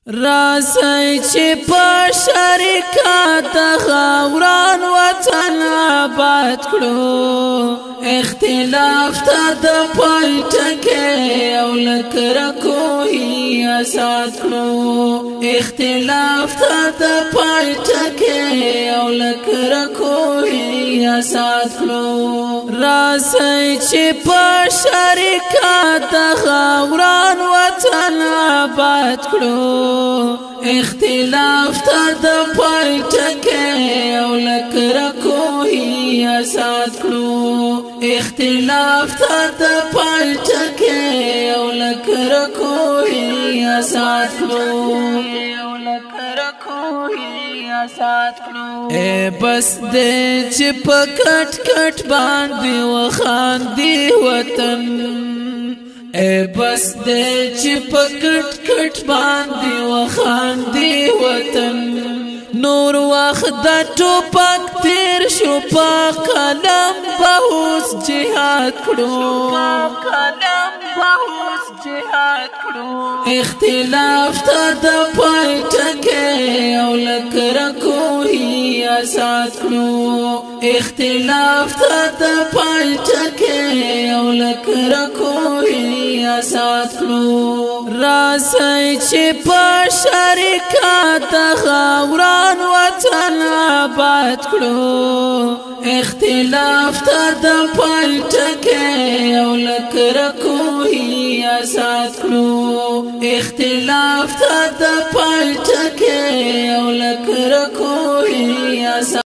راسي چې په شریکات غوران وطن آباد کړو اختلاف ته د پای ټکی او لکره کوهی آزاد کړو اختلاف ته د پای ټکی او لکره کوهی آزاد کړو راسي چې په شریکات غوران وطن آباد کړو اختلاف تا د پای ټکی او لکره کوهی آزاد کړو اختلاف تا د پای ټکی او لکره کوهی آزاد کړو او لکره کوهی آزاد کړو اے بس دې چې په کټ کټ باندې وخاندي وطن اے بس دې چې په کټ کټ باندې وخاندي وطن نور وخت د ټوپک تیر شو په قلم به اوس جهاد کړو قلم به اوس جهاد کړو اختلاف ته د پای ټکی او لکره کوهی آزاد کړو اختلاف ته د پای ټکی او لکره کوهی آزاد کړو راسي چې په شریکات غوران وطن آباد کړو اختلاف ته د پای ټکی او لکره کوهی آزاد کړو اختلاف ته د پای ټکی او لکره کوهی آزاد